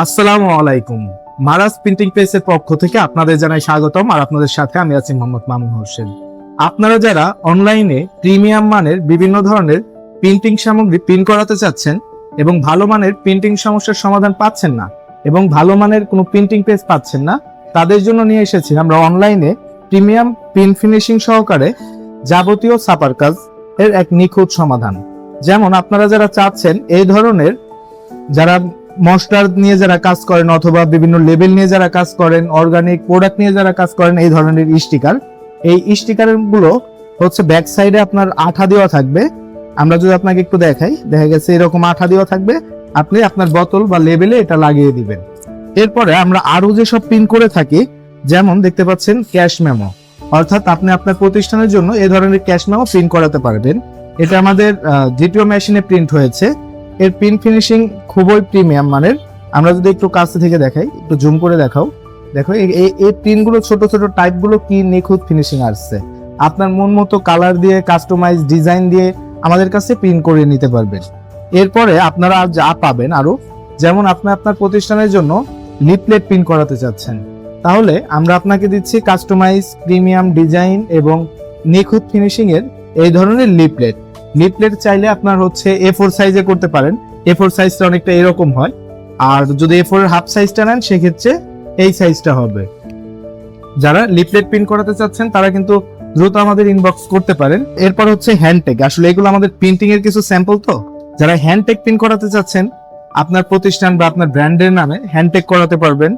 আসসালামু আলাইকুম। Marajo printing প্রেসের পক্ষ থেকে আপনাদের জানাই স্বাগতম। আর আপনাদের সাথে আমি আছি মোহাম্মদ মামুন হোসেন। আপনারা যারা অনলাইনে প্রিমিয়াম মানের বিভিন্ন ধরনের প্রিন্টিং সামগ্রী প্রিন্ট করাতে চাচ্ছেন এবং ভালো মানের প্রিন্টিং সমস্যার সমাধান পাচ্ছেন না এবং ভালো মানের কোনো প্রিন্টিং প্রেস পাচ্ছেন না, তাদের জন্য নিয়ে এসেছি আমরা অনলাইনে প্রিমিয়াম প্রিন্ট ফিনিশিং সহকারে যাবতীয় ছাপার কাজ এর এক নিখুঁত সমাধান। যেমন আপনারা যারা চাচ্ছেন এই ধরনের, যারা মস্টার নিয়ে যারা কাজ করেন অথবা বিভিন্ন লেবেল নিয়ে যারা কাজ করেন, অর্গানিক প্রোডাক্ট নিয়ে যারা কাজ করেন, এই ধরনের স্টিকার, এই স্টিকার গুলো হচ্ছে ব্যাক সাইডে আপনার আঠা দেওয়া থাকবে। আমরা যদি আপনাকে একটু দেখাই, দেখা গেছে এরকম আঠা দেওয়া থাকবে, আপনি আপনার বোতল বা লেবেলে এটা লাগিয়ে দিবেন। এরপরে আমরা আরো যেসব প্রিন্ট করে থাকি, যেমন দেখতে পাচ্ছেন ক্যাশ মেমো, অর্থাৎ আপনি আপনার প্রতিষ্ঠানের জন্য এই ধরনের ক্যাশ মেমো প্রিন্ট করাতে পারবেন। এটা আমাদের জিটিও মেশিনে প্রিন্ট হয়েছে। এর প্রিন্ট ফিনিশিং খুবই প্রিমিয়াম মানের। আমরা যদি একটু কাছে থেকে দেখাই, একটু জুম করে দেখাও, দেখো এই প্রিন্ট গুলো, ছোট ছোট টাইপ গুলো কি নিখুঁত ফিনিশিং আসছে। আপনার মন মতো কালার দিয়ে, কাস্টমাইজ ডিজাইন দিয়ে আমাদের কাছে প্রিন্ট করে নিতে পারবেন। এরপরে আপনারা যা পাবেন আরো, যেমন আপনি আপনার প্রতিষ্ঠানের জন্য লিফলেট প্রিন্ট করাতে চাচ্ছেন, তাহলে আমরা আপনাকে দিচ্ছি কাস্টমাইজ প্রিমিয়াম ডিজাইন এবং নিখুঁত ফিনিশিং এর এই ধরনের লিফলেট। লিফলেট চাইলে আপনার হচ্ছে A4 সাইজে করতে পারেন। A4 সাইজটা অনেকটা এরকম হয়, আর যদি A4 এর হাফ সাইজটা নেন সেক্ষেত্রে এই সাইজটা হবে। যারা লিফলেট প্রিন্ট করাতে চাচ্ছেন তারা কিন্তু দ্রুত আমাদের ইনবক্স করতে পারেন। এরপর হচ্ছে হ্যান্ডটেক, আসলে এগুলো আমাদের প্রিন্টিং এর কিছু স্যাম্পল। তো যারা হ্যান্ডটেক প্রিন্ট করাতে চাচ্ছেন, আপনার প্রতিষ্ঠান বা আপনার ব্র্যান্ডের নামে হ্যান্ডটেক করাতে পারবেন।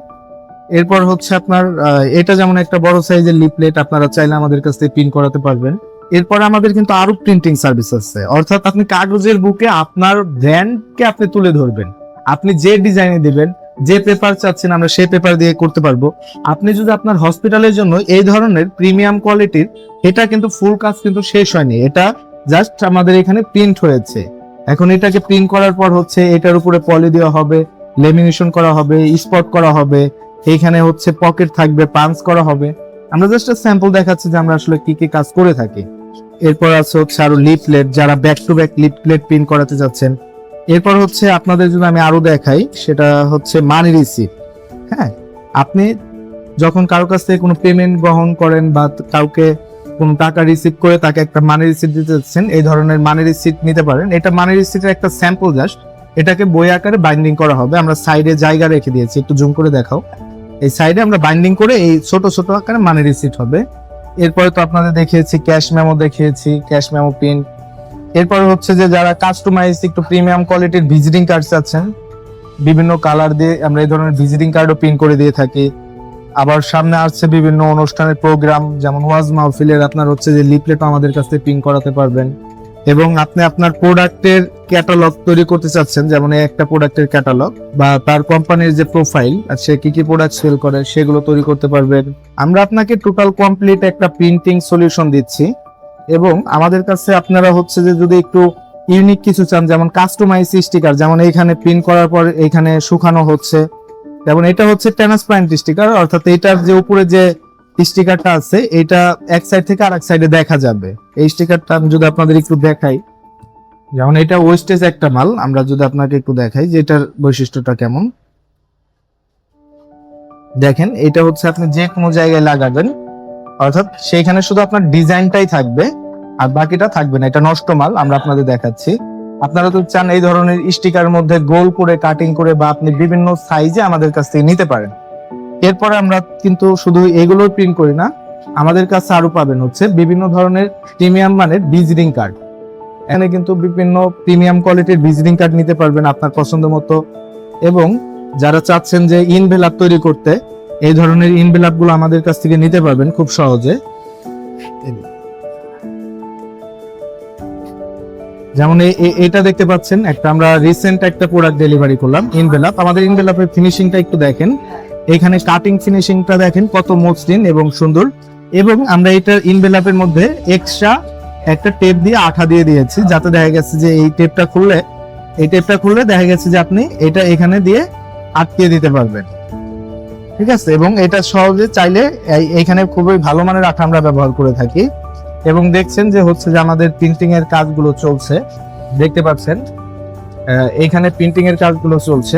এরপর হচ্ছে আপনার এটা যেমন একটা বড় সাইজের লিফলেট, আপনারা চাইলে আমাদের কাছ থেকে প্রিন্ট করাতে পারবেন। এরপরে আমাদের কিন্তু আরো প্রিন্টিং সার্ভিস আছে, অর্থাৎ আপনি কাগজের বুকে আপনার ব্র্যান্ডকে আপনি তুলে ধরবেন। আপনি যে ডিজাইনে দিবেন, যে পেপার চাচ্ছেন, আমরা সেই পেপার দিয়ে করতে পারবো। আপনি যদি আপনার হসপিটালের জন্য এই ধরনের প্রিমিয়াম কোয়ালিটির, এটা কিন্তু ফুল কাজ কিন্তু শেষ হয়নি, এটা জাস্ট আমাদের এখানে প্রিন্ট হয়েছে। এখন এটাকে প্রিন্ট করার পর হচ্ছে এটার উপরে পলি দেওয়া হবে, লেমিনেশন করা হবে, স্পট করা হবে, এইখানে হচ্ছে পকেট থাকবে, পাঞ্চ করা হবে। আমরা জাস্ট স্যাম্পল দেখাচ্ছি যে আমরা আসলে কি কি কাজ করে থাকি। এরপর আছে হচ্ছে আরো লিফলেট, যারা back to back leaflet print করাতে যাচ্ছেন। এরপর হচ্ছে আপনাদের জন্য আমি আরো দেখাই, সেটা হচ্ছে মানি রিসিপ্ট। হ্যাঁ, আপনি যখন কারো কাছ থেকে কোনো পেমেন্ট গ্রহণ করেন বা কাউকে কোনো টাকা রিসিভ করে তাকে একটা মানি রিসিপ্ট দিতে যাচ্ছেন, এই ধরনের মানি রিসিপ্ট নিতে পারেন। এটা মানি রিসিপ্টের একটা স্যাম্পল জাস্ট, এটাকে বই আকারে বাইন্ডিং করা হবে। আমরা সাইডে জায়গা রেখে দিয়েছি, একটু জুম করে দেখাও। এই সাইডে আমরা বাইন্ডিং করে এই ছোট ছোট আকারে মানি রিসিপ্ট হবে। এরপরে তো আপনাদের দেখিয়েছি ক্যাশ মেমো, দেখিয়েছি ক্যাশ মেমো প্রিন্ট। এরপরে হচ্ছে যে যারা কাস্টমাইজ একটু প্রিমিয়াম কোয়ালিটির ভিজিটিং কার্ড চাচ্ছেন, বিভিন্ন কালার দিয়ে আমরা এই ধরনের ভিজিটিং কার্ডও প্রিন্ট করে দিয়ে থাকি। আবার সামনে আসছে বিভিন্ন অনুষ্ঠানের প্রোগ্রাম, যেমন ওয়াজ মাহফিলের, আপনার হচ্ছে যে লিফলেট আমাদের কাছ থেকে প্রিন্ট করাতে পারবেন। এবং আপনি আপনার প্রোডাক্টের ক্যাটালগ তৈরি করতে চাচ্ছেন, যেমন একটা প্রোডাক্টের ক্যাটালগ বা তার কোম্পানির যে প্রোফাইল আর সে কি কি প্রোডাক্ট সেল করে সেগুলো তৈরি করতে পারবেন। আমরা আপনাকে টোটাল কমপ্লিট একটা প্রিন্টিং সলিউশন দিচ্ছি। এবং আমাদের কাছে আপনারা হচ্ছে যে যদি একটু ইউনিক কিছু চান, যেমন কাস্টমাইজ স্টিকার, যেমন এইখানে প্রিন্ট করার পর এইখানে শুকানো হচ্ছে, যেমন এটা হচ্ছে ট্রান্সপারেন্ট স্টিকার, অর্থাৎ এটার যে উপরে যে স্টিকারটা আছে এটা এক সাইড থেকে আরেক সাইডে দেখা যাবে। এই স্টিকারটা আমি যদি আপনাদের একটু দেখাই, যেমন এটা ওয়েস্টেজ একটা মাল, আমরা যদি আপনাকে একটু দেখাই যে এটার বৈশিষ্ট্যটা কেমন। দেখেন, এটা হচ্ছে আপনি যে কোনো জায়গায় লাগাবেন, অর্থাৎ সেইখানে শুধু আপনার ডিজাইনটাই থাকবে আর বাকিটা থাকবে না। এটা নষ্ট মাল, আমরা আপনাদের দেখাচ্ছি। আপনারা তো চান এই ধরনের স্টিকারের মধ্যে গোল করে কাটিং করে বা আপনি বিভিন্ন সাইজে আমাদের কাছ থেকে নিতে পারেন। এরপরে আমরা কিন্তু শুধু এগুলো প্রিন্ট করি না, আমাদের কাছে আরো পাবেন হচ্ছে বিভিন্ন ধরনের প্রিমিয়াম মানের ভিজিটিং কার্ড। এখানে কিন্তু বিভিন্ন প্রিমিয়াম কোয়ালিটির ভিজিটিং কার্ড নিতে পারবেন আপনার পছন্দ মতো। এবং যারা চাচ্ছেন যে ইনভেলাপ তৈরি করতে, এই ধরনের ইনভেলাপ গুলো আমাদের কাছ থেকে নিতে পারবেন খুব সহজে। যেমন এটা দেখতে পাচ্ছেন, একটা আমরা রিসেন্ট একটা প্রোডাক্ট ডেলিভারি করলাম ইনভেলাপ। আমাদের ইনভেলাপের ফিনিশিংটা একটু দেখেন, এখানে কাটিং ফিনিশিংটা দেখেন কত মসৃণ এবং সুন্দর। এবং আমরা এটার ইনভেলাপের মধ্যে এক্সট্রা একটা টেপ দিয়ে আঠা দিয়ে দিয়েছি, যাতে দেখা গেছে যে এই টেপটা খুললে দেখা গেছে যে আপনি এটা এখানে দিয়ে আটকে দিতে পারবেন। ঠিক আছে, এবং এটা সহজে চাইলে এইখানে খুবই ভালো মানের আঠা আমরা ব্যবহার করে থাকি। এবং দেখছেন যে হচ্ছে যে আমাদের প্রিন্টিং এর কাজগুলো চলছে, দেখতে পাচ্ছেন এইখানে প্রিন্টিং এর কাজগুলো চলছে।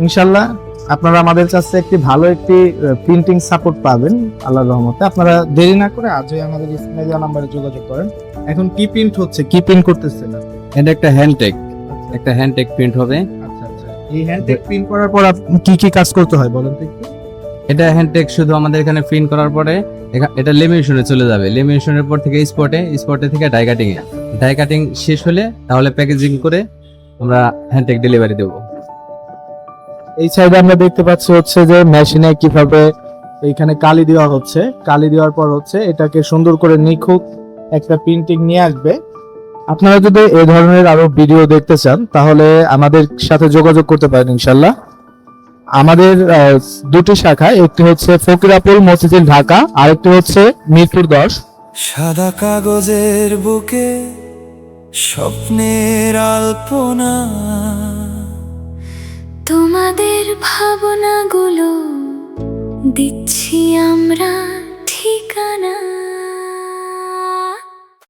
ইনশাল্লাহ আপনারা আমাদের কাছে ভালো একটি প্রিন্টিং সাপোর্ট পাবেন আল্লাহর রহমতে। আপনারা দেরি না করে আজই আমাদের স্ক্রিনে দেওয়া নম্বরে যোগাযোগ করেন। এখন কি প্রিন্ট হচ্ছে, কি প্রিন্ট করতেছেন? এটা একটা হ্যান্ডটেক প্রিন্ট হবে। আচ্ছা আচ্ছা, এই হ্যান্ডটেক প্রিন্ট করার পর কি কি কাজ করতে হয় বলেন তো একটু? এটা হ্যান্ডটেক শুধু আমাদের এখানে প্রিন্ট করার পরে এটা লেমিনেশনে চলে যাবে। লেমিনেশনের পর থেকে স্পটে থেকে ডাই কাটিং শেষ হলে তাহলে প্যাকেজিং করে আমরা হ্যান্ডটেক ডেলিভারি দেবো। এই সাইডে আমরা দেখতে পাচ্ছি হচ্ছে যে মেশিনে কিভাবে এইখানে কালি দেওয়া হচ্ছে, কালি দেওয়ার পর হচ্ছে এটাকে সুন্দর করে নিখুঁত একটা প্রিন্টিং নিয়ে আসবে। আপনারা যদি এই ধরনের আরো ভিডিও দেখতে চান তাহলে আমাদের সাথে যোগাযোগ করতে পারেন ইনশাল্লাহ। আমাদের দুটি শাখা, একটি হচ্ছে ফকিরাপুর মতিঝিল ঢাকা, আরেকটি হচ্ছে মিরপুর 10। সাদা কাগজের বুকে স্বপ্নের আলপনা, তোমাদের ভাবনাগুলো দিচ্ছি আমরা ঠিকানা।